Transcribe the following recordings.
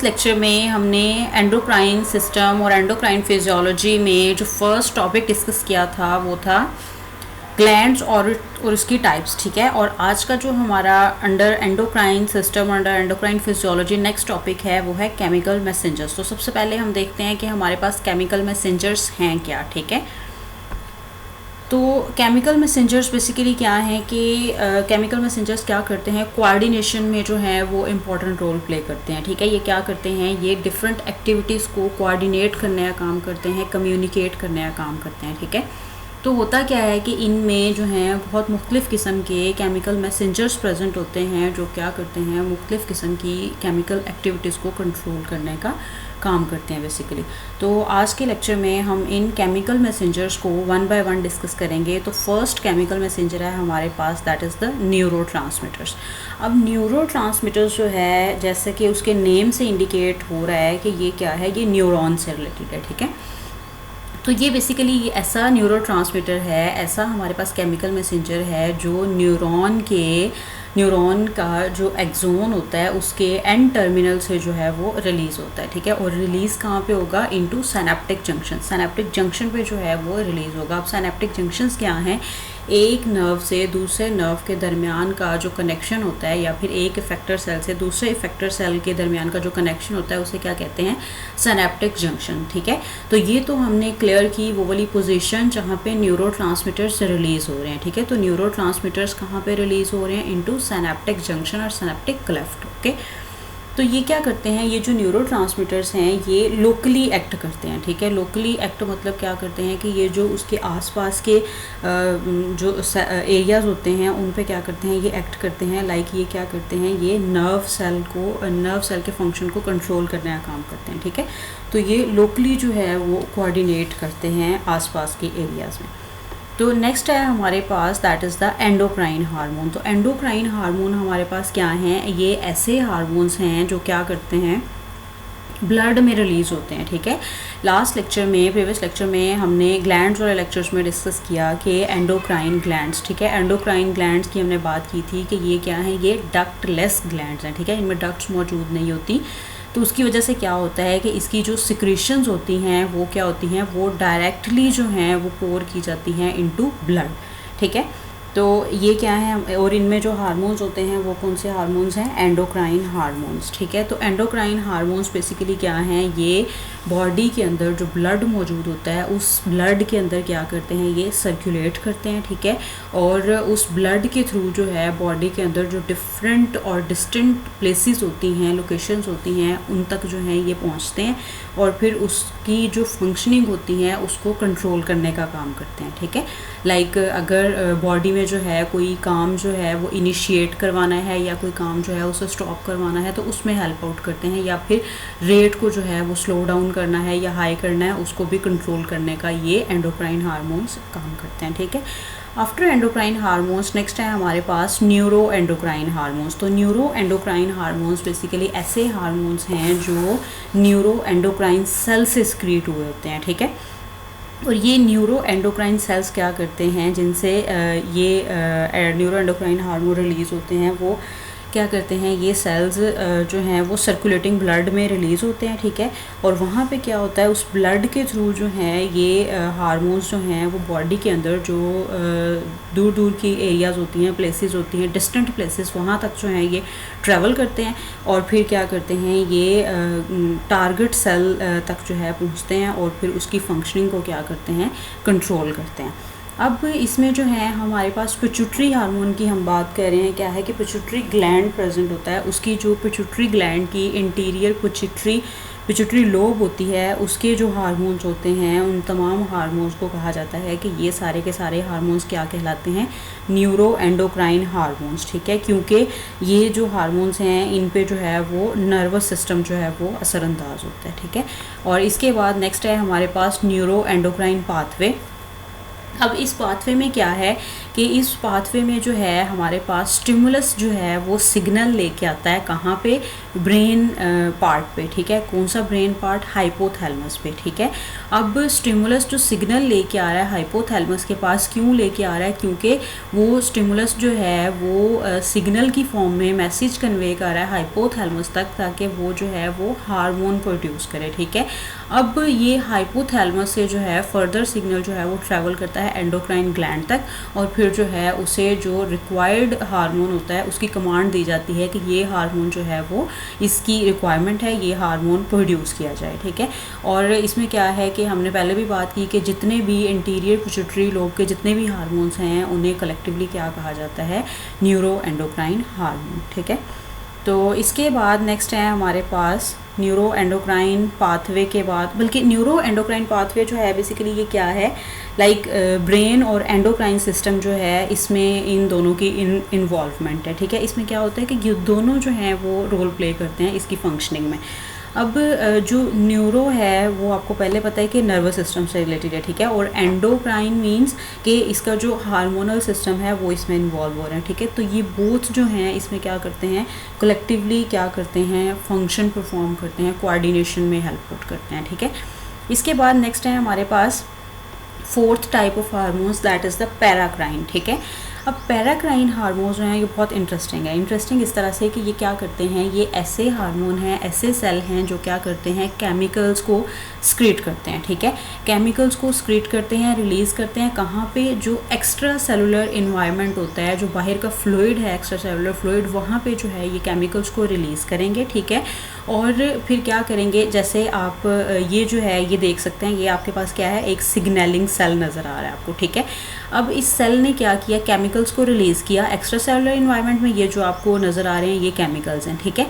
Previous lecture में हमने endocrine system और एंडोक्राइन फिजियोलॉजी में जो फर्स्ट टॉपिक डिस्कस किया था वो था ग्लैंड्स और उसकी टाइप्स, ठीक है। और आज का जो हमारा under endocrine system under endocrine physiology next topic है वो है केमिकल मैसेंजर्स। तो सबसे पहले हम देखते हैं कि हमारे पास केमिकल मैसेंजर्स हैं क्या, ठीक है। तो केमिकल मैसेंजर्स बेसिकली क्या हैं कि केमिकल मैसेंजर्स क्या करते हैं, कोऑर्डिनेशन में जो है वो इम्पॉर्टेंट रोल प्ले करते हैं, ठीक है। ये क्या करते हैं, ये डिफरेंट एक्टिविटीज़ को कोऑर्डिनेट करने का काम करते हैं, कम्युनिकेट करने का काम करते हैं, ठीक है। तो होता क्या है कि इनमें जो हैं बहुत मुख्तलिफ़ किस्म के केमिकल मैसेंजर्स प्रेजेंट होते हैं जो क्या करते हैं, मुख्तलिफ़ किस्म की केमिकल एक्टिविटीज़ को कंट्रोल करने का काम करते हैं बेसिकली। तो आज के लेक्चर में हम इन केमिकल मैसेंजर्स को वन बाय वन डिस्कस करेंगे। तो फर्स्ट केमिकल मैसेंजर है हमारे पास, दैट इज़ द न्यूरोट्रांसमीटर्स। अब न्यूरोट्रांसमीटर्स जो है, जैसे कि उसके नेम से इंडिकेट हो रहा है कि ये क्या है, ये न्यूरॉन से रिलेटेड है, ठीक है। तो ये बेसिकली ऐसा न्यूरोट्रांसमीटर है, ऐसा हमारे पास केमिकल मैसेंजर है जो न्यूरॉन का जो एक्सोन होता है उसके एंड टर्मिनल से जो है वो रिलीज़ होता है, ठीक है। और रिलीज़ कहाँ पे होगा, into synaptic junction. Synaptic junction पे जो है वो रिलीज़ होगा। अब सिनेप्टिक जंक्शंस क्या हैं, एक नर्व से दूसरे नर्व के दरमियान का जो कनेक्शन होता है, या फिर एक इफेक्टर सेल से दूसरे इफेक्टर सेल के दरमियान का जो कनेक्शन होता है उसे क्या कहते हैं, सिनेप्टिक जंक्शन, ठीक है। तो ये तो हमने क्लियर की वो वाली पोजीशन जहाँ पे न्यूरोट्रांसमीटर्स रिलीज़ हो रहे हैं, ठीक है। तो न्यूरोट्रांसमीटर्स कहाँ पे रिलीज़ हो रहे हैं, इनटू सिनेप्टिक जंक्शन और सिनेप्टिक क्लेफ्ट, ओके। तो ये क्या करते हैं, ये जो न्यूरोट्रांसमीटर्स हैं ये लोकली एक्ट करते हैं, ठीक है। लोकली एक्ट मतलब क्या करते हैं कि ये जो उसके आसपास के जो एरियाज़ होते हैं उन पे क्या करते हैं, ये एक्ट करते हैं। लाइक ये क्या करते हैं, ये नर्व सेल के फंक्शन को कंट्रोल करने का काम करते हैं, ठीक है। तो ये लोकली जो है वो कोऑर्डिनेट करते हैं आसपास के एरियाज़ में। तो नेक्स्ट है हमारे पास, that is the endocrine hormone. तो एंडोक्राइन हार्मोन हमारे पास क्या हैं, ये ऐसे हार्मोन्स हैं जो क्या करते हैं, ब्लड में रिलीज़ होते हैं, ठीक है। लास्ट लेक्चर में, प्रीवियस लेक्चर में हमने ग्लैंड्स वाले लेक्चर्स में डिस्कस किया कि एंडोक्राइन ग्लैंड्स, ठीक है। एंडोक्राइन ग्लैंड्स की हमने बात की थी कि ये क्या है, ये डक्टलेस ग्लैंड्स हैं, ठीक है। इनमें डक्ट्स मौजूद नहीं होती। तो उसकी वजह से क्या होता है कि इसकी जो सिक्रीशंस होती हैं वो क्या होती हैं, वो डायरेक्टली जो हैं वो पोर की जाती हैं इनटू ब्लड, ठीक है। तो ये क्या है, और इनमें जो हार्मोन्स होते हैं वो कौन से हार्मोन्स हैं, एंडोक्राइन हार्मोन्स, ठीक है। तो एंडोक्राइन हार्मोन्स बेसिकली क्या हैं, ये बॉडी के अंदर जो ब्लड मौजूद होता है उस ब्लड के अंदर क्या करते हैं, ये सर्कुलेट करते हैं, ठीक है। और उस ब्लड के थ्रू जो है बॉडी के अंदर जो डिफरेंट और डिस्टेंट प्लेसेस होती हैं, लोकेशंस होती हैं, उन तक जो है ये पहुंचते हैं और फिर उसकी जो फंक्शनिंग होती है उसको कंट्रोल करने का काम करते हैं, ठीक है। लाइक अगर बॉडी में जो है कोई काम जो है वो इनिशिएट करवाना है या कोई काम जो है उसे स्टॉप करवाना है तो उसमें हेल्प आउट करते हैं, या फिर रेट को जो है वो स्लो डाउन करना है या हाई करना है उसको भी कंट्रोल करने का ये एंडोक्राइन हार्मोन्स काम करते हैं, ठीक है। आफ्टर एंडोक्राइन हार्मोन्स नेक्स्ट है हमारे पास न्यूरो एंडोक्राइन हार्मोन्स। तो न्यूरो एंडोक्राइन हार्मोन्स बेसिकली ऐसे हार्मोन्स हैं जो न्यूरो एंडोक्राइन सेल से सक्रीट हुए होते हैं, ठीक है। और ये न्यूरो एंडोक्राइन सेल्स क्या करते हैं, जिनसे ये न्यूरो एंडोक्राइन हार्मोन रिलीज़ होते हैं, वो क्या करते हैं, ये सेल्स जो हैं वो सर्कुलेटिंग ब्लड में रिलीज़ होते हैं, ठीक है। और वहाँ पे क्या होता है, उस ब्लड के थ्रू जो है ये हार्मोन्स जो हैं वो बॉडी के अंदर जो दूर दूर की एरियाज़ होती हैं, प्लेसेस होती हैं, डिस्टेंट प्लेसेस, वहाँ तक जो है ये ट्रैवल करते हैं और फिर क्या करते हैं, ये टारगेट सेल तक जो है पहुँचते हैं और फिर उसकी फंक्शनिंग को क्या करते हैं, कंट्रोल करते हैं। अब इसमें जो है हमारे पास पिट्यूटरी हार्मोन की हम बात कर रहे हैं। क्या है कि पिट्यूटरी ग्लैंड प्रेजेंट होता है, उसकी जो पिट्यूटरी ग्लैंड की इंटीरियर पिट्यूटरी लोब होती है, उसके जो हार्मोन्स होते हैं उन तमाम हार्मोन्स को कहा जाता है कि ये सारे के सारे हार्मोन्स क्या कहलाते हैं, न्यूरो एंडोक्राइन हार्मोन्स, ठीक है। क्योंकि ये जो हार्मोन्स हैं इन पे जो है वो नर्वस सिस्टम जो है वो असरअंदाज होता है, ठीक है। और इसके बाद नेक्स्ट है हमारे पास न्यूरो एंडोक्राइन पाथवे। अब इस पाथवे में क्या है कि इस पाथवे में जो है हमारे पास स्टिमुलस जो है वो सिग्नल लेके आता है कहाँ पे, ब्रेन पार्ट पे, ठीक है। कौन सा ब्रेन पार्ट, हाइपोथैलेमस पे, ठीक है। अब स्टिमुलस जो सिग्नल लेके आ रहा है हाइपोथैलेमस के पास, क्यों लेके आ रहा है, क्योंकि वो स्टिमुलस जो है वो सिग्नल की फॉर्म में मैसेज कन्वे कर रहा है हाइपोथैलेमस तक, ताकि वो जो है वो हार्मोन प्रोड्यूस करे, ठीक है। अब ये हाइपोथैलेमस से जो है फर्दर सिग्नल जो है वो ट्रैवल करता है एंडोक्राइन ग्लैंड तक, और फिर जो है उसे जो रिक्वायर्ड हार्मोन होता है उसकी कमांड दी जाती है कि ये हार्मोन जो है वो इसकी रिक्वायरमेंट है, ये हार्मोन प्रोड्यूस किया जाए, ठीक है। और इसमें क्या है कि हमने पहले भी बात की कि जितने भी इंटीरियर पिट्यूटरी लोब के जितने भी हार्मोन्स हैं उन्हें कलेक्टिवली क्या कहा जाता है, न्यूरो एंडोक्राइन हार्मोन, ठीक है। तो इसके बाद नेक्स्ट है हमारे पास न्यूरो एंडोक्राइन पाथवे के बाद, बल्कि न्यूरो एंडोक्राइन पाथवे जो है बेसिकली ये क्या है, लाइक ब्रेन और एंडोक्राइन सिस्टम जो है इसमें इन दोनों की इन्वॉल्वमेंट है, ठीक है। इसमें क्या होता है कि ये दोनों जो हैं वो रोल प्ले करते हैं इसकी फंक्शनिंग में। अब जो न्यूरो है वो आपको पहले पता है कि नर्वस सिस्टम से रिलेटेड है, ठीक है। और एंडोक्राइन मींस कि इसका जो हार्मोनल सिस्टम है वो इसमें इन्वॉल्व हो रहा है, ठीक है। तो ये बोथ जो हैं इसमें क्या करते हैं, कलेक्टिवली क्या करते हैं, फंक्शन परफॉर्म करते हैं, कोऑर्डिनेशन में हेल्प करते हैं, ठीक है। इसके बाद नेक्स्ट है हमारे पास fourth type of hormones, that is the paracrine, ठीक है। अब पैराक्राइन हार्मोन्स जो हैं ये बहुत इंटरेस्टिंग है। इंटरेस्टिंग इस तरह से कि ये क्या करते हैं, ये ऐसे हार्मोन हैं, ऐसे सेल हैं जो क्या करते हैं, केमिकल्स को स्क्रीट करते हैं, ठीक है। केमिकल्स को स्क्रीट करते हैं, रिलीज़ करते हैं कहाँ पे, जो एक्स्ट्रा सेलुलर इन्वायरमेंट होता है, जो बाहर का फ्लूइड है, एक्स्ट्रा सेलुलर फ्लूइड, वहाँ पे जो है ये केमिकल्स को रिलीज़ करेंगे, ठीक है। और फिर क्या करेंगे, जैसे आप ये जो है ये देख सकते हैं, ये आपके पास क्या है, एक सिग्नलिंग सेल नज़र आ रहा है आपको, ठीक है। अब इस सेल ने क्या किया, केमिकल्स को रिलीज़ किया एक्स्ट्रा सेलुलर इन्वायरमेंट में। ये जो आपको नज़र आ रहे हैं ये केमिकल्स हैं, ठीक है।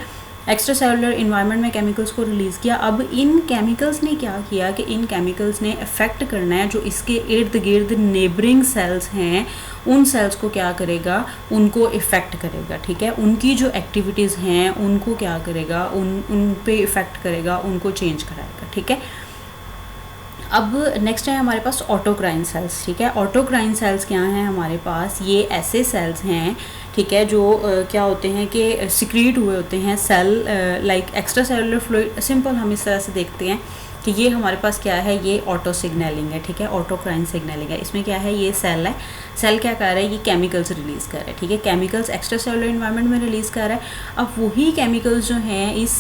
एक्स्ट्रा सेलुलर इन्वायरमेंट में केमिकल्स को रिलीज़ किया। अब इन केमिकल्स ने क्या किया कि इन केमिकल्स ने अफेक्ट करना है जो इसके इर्द गिर्द नेबरिंग सेल्स हैं, उन सेल्स को क्या करेगा, उनको इफ़ेक्ट करेगा, ठीक है। उनकी जो एक्टिविटीज़ हैं उनको क्या करेगा, उन पे इफ़ेक्ट करेगा, उनको चेंज कराएगा, ठीक है। अब नेक्स्ट है हमारे पास ऑटोक्राइन सेल्स, ठीक है। ऑटोक्राइन सेल्स क्या हैं हमारे पास, ये ऐसे सेल्स हैं, ठीक है, जो क्या होते हैं कि सिक्रीट हुए होते हैं cell, like extra cellular fluid. Simple हम इस तरह से देखते हैं कि ये हमारे पास क्या है, ये ऑटो सिग्नलिंग है, ठीक है, ऑटोक्राइन सिग्नलिंग है। इसमें क्या है, ये सेल है, सेल क्या कर रहा है, ये केमिकल्स रिलीज़ कर रहा है, ठीक है। केमिकल्स एक्स्ट्रा सेलुलर इन्वायरमेंट में रिलीज़ कर रहा है। अब वही केमिकल्स जो हैं इस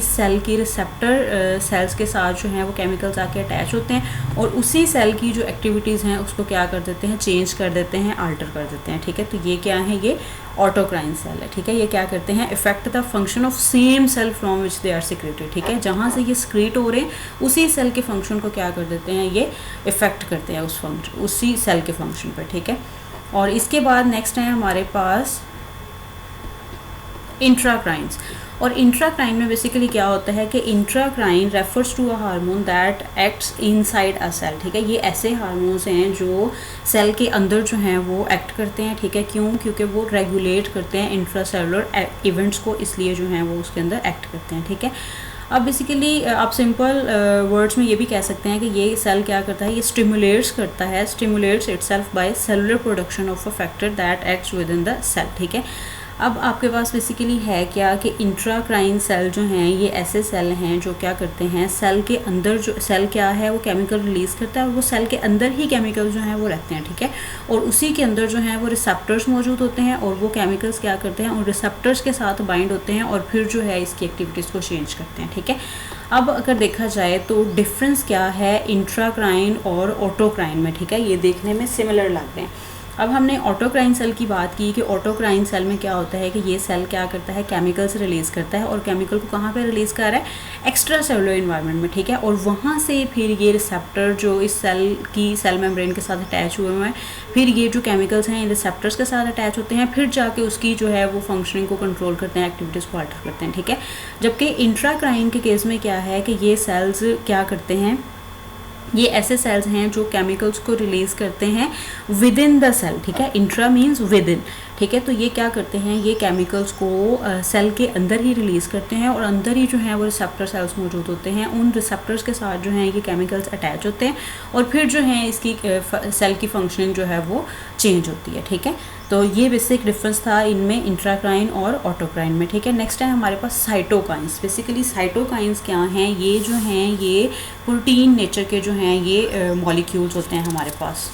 सेल की रिसेप्टर सेल्स के साथ जो हैं वो केमिकल्स आके अटैच होते हैं, और उसी सेल की जो एक्टिविटीज़ हैं उसको क्या कर देते हैं, चेंज कर देते हैं, आल्टर कर देते हैं, ठीक है। तो ये क्या है, ये ऑटोक्राइन सेल है, ठीक है। ये क्या करते हैं, affect the function of same cell from which they are secreted, ठीक है। जहाँ से ये सिक्रेट हो रहे हैं उसी सेल के फंक्शन को क्या कर देते हैं, ये इफेक्ट करते हैं उस फंक्शन, उसी सेल के फंक्शन पर, ठीक है। और इसके बाद नेक्स्ट है हमारे पास इंट्राक्राइन्स। और इंट्राक्राइन में बेसिकली क्या होता है कि intracrine refers to a hormone that acts inside a cell, ठीक है। ये ऐसे हार्मोन्स हैं जो सेल के अंदर जो हैं वो एक्ट करते हैं, ठीक है। क्यों, क्योंकि वो रेगुलेट करते हैं इंट्रासेलुलर इवेंट्स को, इसलिए जो हैं वो उसके अंदर एक्ट करते हैं, ठीक है। अब बेसिकली आप सिंपल वर्ड्स में ये भी कह सकते हैं कि ये सेल क्या करता है, ये स्टिमुलेट्स करता है, stimulates itself by cellular production of a factor that acts within the cell, ठीक है। अब आपके पास बेसिकली है क्या कि इंट्राक्राइन सेल जो हैं ये ऐसे सेल हैं जो क्या करते हैं, सेल के अंदर जो सेल क्या है वो केमिकल रिलीज़ करता है, और वो सेल के अंदर ही केमिकल जो हैं वो रहते हैं, ठीक है। और उसी के अंदर जो हैं वो रिसेप्टर्स मौजूद होते हैं, और वो केमिकल्स क्या करते हैं, उन रिसेप्टर्स के साथ बाइंड होते हैं और फिर जो है इसकी एक्टिविटीज़ को चेंज करते हैं, ठीक है। अब अगर देखा जाए तो डिफरेंस क्या है इंट्राक्राइन और ऑटोक्राइन में, ठीक है, ये देखने में सिमिलर लग रहे हैं। अब हमने ऑटोक्राइन सेल की बात की कि ऑटोक्राइन सेल में क्या होता है कि ये सेल क्या करता है, केमिकल्स रिलीज़ करता है, और केमिकल को कहाँ पे रिलीज़ कर रहा है, एक्स्ट्रा सेलुलर इन्वायरमेंट में, ठीक है। और वहाँ से फिर ये रिसेप्टर जो इस सेल की सेल मेम्ब्रेन के साथ अटैच हुए हैं, फिर ये जो केमिकल्स हैं इन रिसेप्टर्स के साथ अटैच होते हैं, फिर जाके उसकी जो है वो फंक्शनिंग को कंट्रोल करते हैं, एक्टिविटीज़ को अल्टर करते हैं, ठीक है। जबकि इंट्राक्राइन के केस में क्या है कि ये सेल्स क्या करते हैं, ये ऐसे सेल्स हैं जो केमिकल्स को रिलीज़ करते हैं विद इन द सेल, ठीक है। इंट्रा मीन्स विद इन, ठीक है। तो ये क्या करते हैं, ये केमिकल्स को सेल के अंदर ही रिलीज़ करते हैं और अंदर ही जो है वो रिसेप्टर सेल्स मौजूद होते हैं। उन रिसेप्टर्स के साथ जो है ये केमिकल्स अटैच होते हैं और फिर जो है इसकी सेल की फंक्शनिंग जो है वो चेंज होती है, ठीक है। तो ये बेसिक डिफरेंस था इनमें, इंट्राक्राइन और ऑटोक्राइन में, ठीक है। नेक्स्ट है हमारे पास साइटोकाइंस। बेसिकली साइटोकाइंस क्या हैं, ये जो हैं ये प्रोटीन नेचर के जो हैं ये मॉलिक्यूल्स होते हैं हमारे पास।